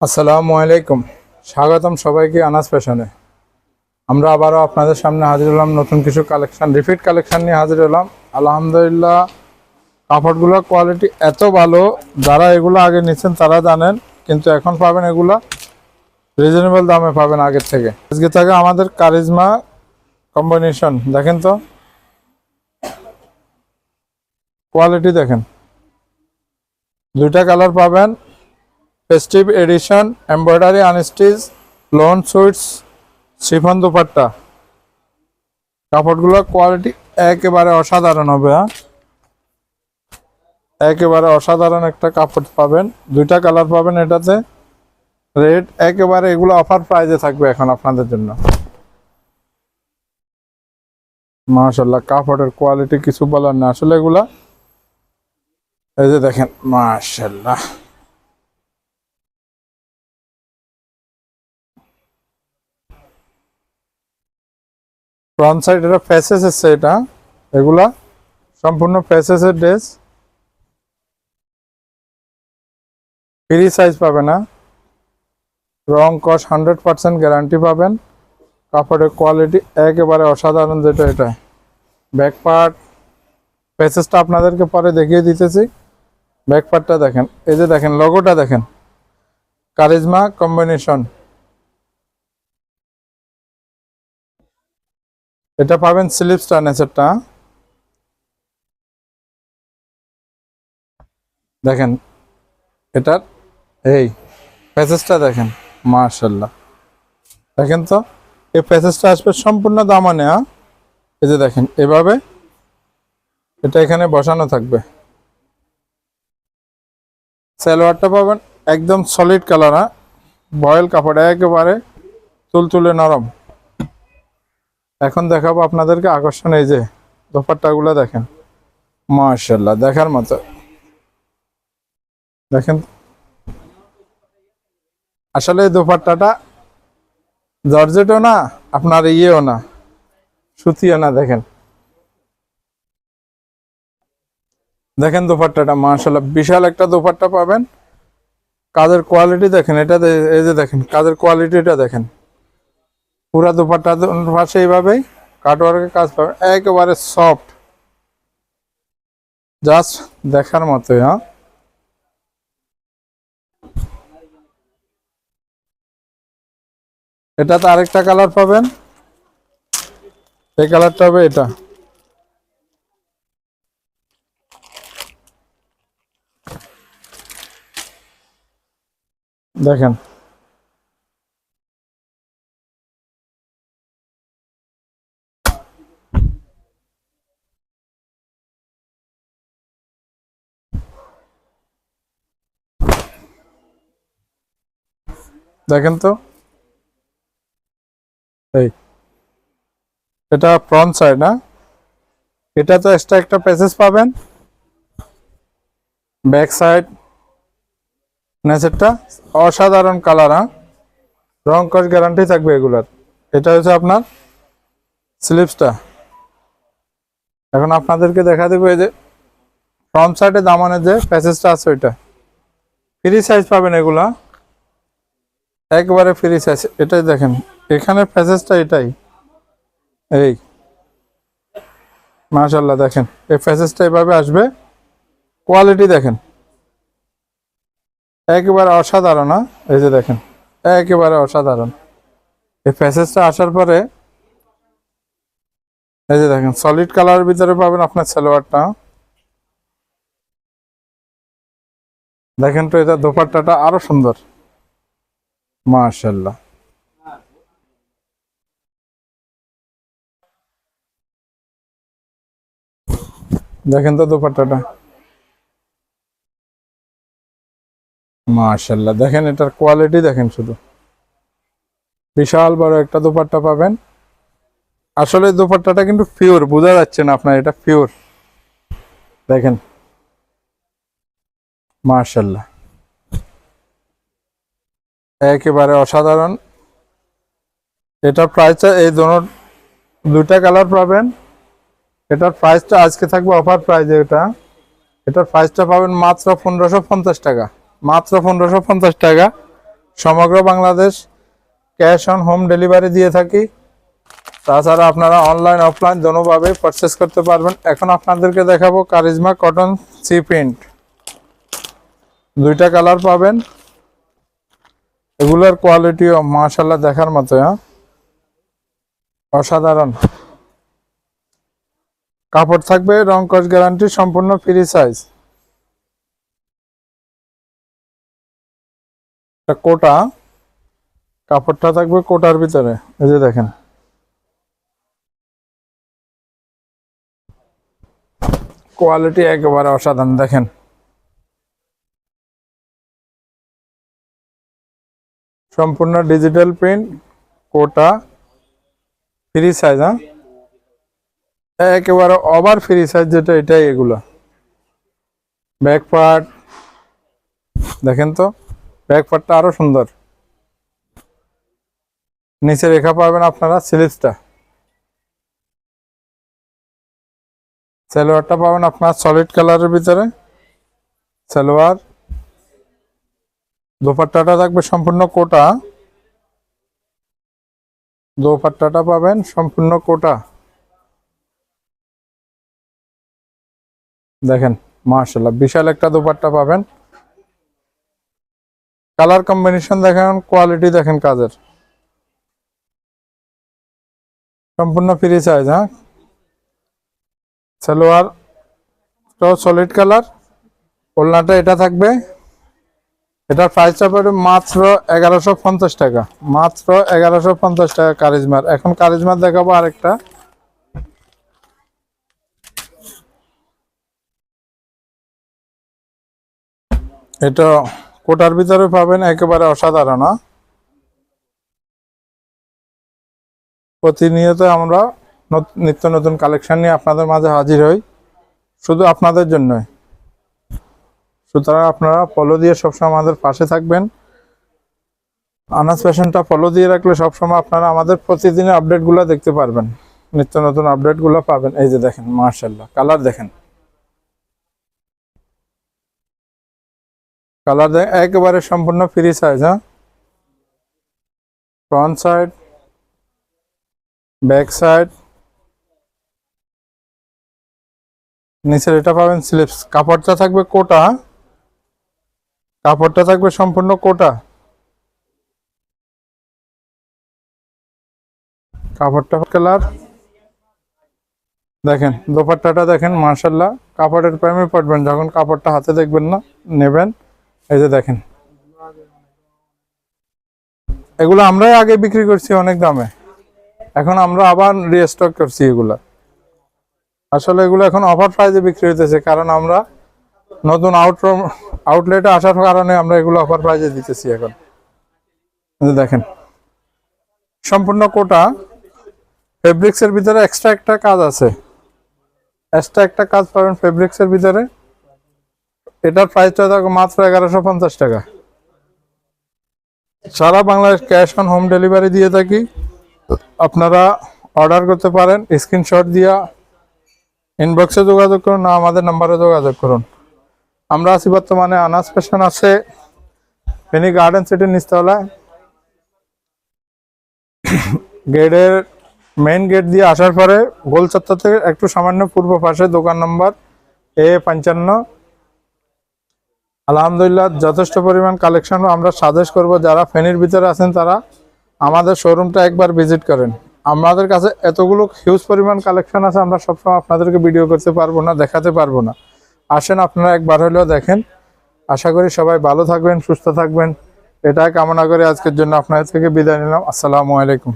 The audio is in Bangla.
আসসালামু আলাইকুম, স্বাগতম সবাইকে আনাস ফ্যাশনে। আমরা আবারও আপনাদের সামনে হাজির হলাম নতুন কিছু কালেকশন, রিপিট কালেকশন নিয়ে হাজির হলাম। আলহামদুলিল্লাহ, কাপড়গুলোর কোয়ালিটি এত ভালো, যারা এগুলো আগে নিচ্ছেন তারা জানেন, কিন্তু এখন পাবেন এগুলা রিজনেবল দামে পাবেন আগের থেকে। আজকে থাকে আমাদের কারিজমা কম্বিনেশন, দেখেন তো কোয়ালিটি দেখেন, দুইটা কালার পাবেন, festive edition, embroidery unstitch, lawn suits, chiffon dupatta. কাপড়গুলোর কোয়ালিটি একেবারে অসাধারণ হবে। একেবারে অসাধারণ একটা কাপড় পাবেন, দুইটা কালার পাবেন এটাতে। রেট একেবারে এগুলো অফার প্রাইজে থাকবে এখন আপনাদের জন্য। মাশাআল্লাহ, কাপড়ের কোয়ালিটি কিছু বলার না আসলে এগুলা। এই যে দেখেন, মাশাআল্লাহ, ফ্রন্ট সাইড এটা ফেসেস এসছে, এটা এগুলা সম্পূর্ণ ফেসেসের ড্রেস। ফ্রি সাইজ পাবে না, রং কস 100% গ্যারান্টি পাবেন। কাপড়ের কোয়ালিটি একেবারে অসাধারণ। যেটা এটা ব্যাক পার্ট, ফেসেসটা আপনাদেরকে পরে দেখিয়ে দিতেছি। ব্যাক পার্টটা দেখেন, এই যে দেখেন লোগোটা দেখেন, কারিজমা কম্বিনেশন। এটা পাবেন স্লিপসটা নেচেরটা দেখেন, এটার এই প্যাসেজটা দেখেন, মাশাআল্লাহ। দেখেন তো, এই প্যাসেজটা আসবে সম্পূর্ণ দামানে। এই যে দেখেন এভাবে এটা এখানে বসানো থাকবে। সালোয়ারটা পাবেন একদম সলিড কালার, বয়েল কাপড়, একেবারে তুলতুলে নরম। এখন দেখাবো আপনাদেরকে আকর্ষণ, এই যে দোপাট্টাগুলো দেখেন, মাশাআল্লাহ, দেখার মতো। দেখেন আসলে এই দোপাট্টাটা জর্জেটও না, আপনার ইয়েও না, সুতিও না। দেখেন দেখেন দোপাট্টাটা, মাশাআল্লাহ, বিশাল একটা দোপাট্টা পাবেন। কাজের কোয়ালিটি দেখেন, এটা এই যে দেখেন কাজের কোয়ালিটিটা দেখেন, পুরা দোপাট্টা পাশে এইভাবেই কাটওয়ার্কের কাজ পাবেন, একেবারে সফট, জাস্ট দেখার মতোই। এটাতে আরেকটা কালার পাবেন, এই কালারটা হবে এটা। দেখেন দেখেন তো, এই এটা ফ্রন্ট সাইড না, এটা তো এক্সট্রা একটা প্যাসেজ পাবেন। ব্যাক সাইড নেচেরটা অসাধারণ কালার, রং কস গ্যারান্টি থাকবে এগুলার। এটা হচ্ছে আপনার স্লিপসটা। এখন আপনাদেরকে দেখা দেবো, এই যে ফ্রন্ট সাইডে দামানের যে প্যাসেজটা আছে ওইটা ফ্রি সাইজ পাবেন এগুলা, একবারে ফ্রি সাইজ। এটাই দেখেন এখানে প্যাসেজটা এটাই, এই মাশাআল্লাহ, দেখেন এই প্যাসেজটা এভাবে আসবে। কোয়ালিটি দেখেন একেবারে অসাধারণ। এই যে দেখেন একেবারে অসাধারণ। এই প্যাসেজটা আসার পরে এই যে দেখেন সলিড কালারের ভিতরে পাবেন আপনার সালোয়ারটা। দেখেন তো, এটা দোপাট্টাটা আরো সুন্দর, মাশাআল্লাহ। দেখেন তো দোপাট্টাটা, মাশাআল্লাহ। দেখেন এটার কোয়ালিটি দেখেন, শুধু বিশাল বড় একটা দোপাট্টা পাবেন। আসলে দোপাট্টাটা কিন্তু পিওর, বোঝা যাচ্ছে না আপনার, এটা পিওর। দেখেন মাশাআল্লাহ, একেবারে অসাধারণ। এটার প্রাইসটা এই দুইটা কালার পাবেন। এটার প্রাইসটা আজকে থাকবে অফার প্রাইজে। এটার প্রাইসটা পাবেন মাত্র 1550 টাকা, মাত্র 1550 টাকা। সমগ্র Bangladesh cash on home delivery দিয়ে থাকি। তাছাড়া আপনারা অনলাইন অফলাইন দোনোভাবে পারচেস করতে পারবেন। এখন আপনাদেরকে দেখাবো কারিজমা কটন সি প্রিন্ট, দুইটা কালার পাবেন। এগুলোর কোয়ালিটিও মাশাআল্লাহ দেখার মতো, অসাধারণ। কাপড় থাকবে রং কস গ্যারান্টি, সম্পূর্ণ ফ্রি সাইজ। কোটা, কাপড়টা থাকবে কোটার ভিতরে, এই যে দেখেন। কোয়ালিটি একেবারে অসাধারণ, দেখেন। সম্পূর্ণ ডিজিটাল প্রিন্ট, কোটা, ফ্রি সাইজ। একেবারে ওভার ফ্রি সাইজ যেটা, এটাই এগুলো। ব্যাক পার্ট দেখেন তো, ব্যাক পার্টটা আরো সুন্দর। নিচে রেখা পাবেন আপনারা স্লিভসটা। সালোয়ারটা পাবেন আপনার সলিড কালারের ভিতরে সালোয়ার। দোপাট্টাটা থাকবে সম্পূর্ণ কোটা, দোপাট্টাটা পাবেন সম্পূর্ণ কোটা। দেখেন মাশাআল্লাহ, বিশাল একটা দোপাট্টা পাবেন। কালার কম্বিনেশন দেখেন, কোয়ালিটি দেখেন কাজের, সম্পূর্ণ free size. Salwar solid colour, ওড়নাটা এটা থাকবে। এটার প্রাইসটা পড়বে মাত্র 1150 টাকা, মাত্র 1150 টাকা কারিজমার। এখন কারিজমার দেখাবো আরেকটা। এটা কোটার ভিতরে পাবেন, একেবারে অসাধারণ। প্রতিনিয়ত আমরা নিত্য নতুন কালেকশন নিয়ে আপনাদের মাঝে হাজির হই, শুধু আপনাদের জন্যই। সুতরাং আপনারা ফলো দিয়ে সবসময় আমাদের পাশে থাকবেন। আনাস ফ্যাশনটা ফলো দিয়ে রাখলে সবসময় আপনারা আমাদের প্রতিদিনের আপডেটগুলো দেখতে পারবেন, নিত্য নতুন আপডেটগুলো পাবেন। এই যে দেখেন মাশাআল্লাহ, কালার দেখেন, কালার একেবারে সম্পূর্ণ free size. Front side, back side, নিচের এটা পাবেন স্লিপস। কাপড়টা থাকবে কোটা, কাপড়টা থাকবে সম্পূর্ণ কোটা। কাপড়টা কালার দেখেন, দোপাট্টাটা দেখেন মাশাআল্লাহ। কাপড়ের প্রেমে পড়বেন যখন কাপড়টা হাতে দেখবেন না, নেবেন। এই যে দেখেন, এগুলো আমরাই আগে বিক্রি করছি অনেক দামে, এখন আমরা আবার রিস্টক করছি এগুলা। আসলে এগুলো এখন অফার প্রাইসে বিক্রি হইতেছে, কারণ আমরা নতুন আউটলেটে আসার কারণে আমরা এগুলো অফার প্রাইসে দিতেছি এখন। দেখেন সম্পূর্ণ কোটা, ফেব্রিক্সের ভিতরে এক্সট্রা একটা কাজ আছে, এক্সট্রা একটা কাজ পাবেন ফেব্রিক্সের ভিতরে। এটার প্রাইসটা থাকবে মাত্র 1150 টাকা। সারা Bangladesh cash on home delivery দিয়ে থাকি। আপনারা অর্ডার করতে পারেন, স্ক্রিনশট দিয়া ইনবক্সে যোগাযোগ করুন, না আমাদের নাম্বারে যোগাযোগ করুন। আমরা আছি বর্তমানে আনাস ফ্যাশন আছে ফেনী গার্ডেন সিটির নিচতলায়। গেটের মেইন গেট দিয়ে আসার পরে গোল চত্বর থেকে একটু সামান্য পূর্ব পাশে দোকান নম্বর A55। আলহামদুলিল্লাহ যথেষ্ট পরিমাণ কালেকশন আমরা সাজেস্ট করব, যারা ফেনীর ভিতরে আছেন তারা আমাদের শোরুমটা একবার ভিজিট করেন। আমাদের কাছে এতগুলো হিউজ পরিমাণ কালেকশন আছে, আমরা সবসময় আপনাদেরকে ভিডিও করতে পারবো না, দেখাতে পারবো না। আসেন আপনারা একবার হলেও দেখেন। আশা করি সবাই ভালো থাকবেন, সুস্থ থাকবেন, এটাই কামনা করে আজকের জন্য আপনাদের থেকে বিদায় নিলাম। আসসালামু আলাইকুম।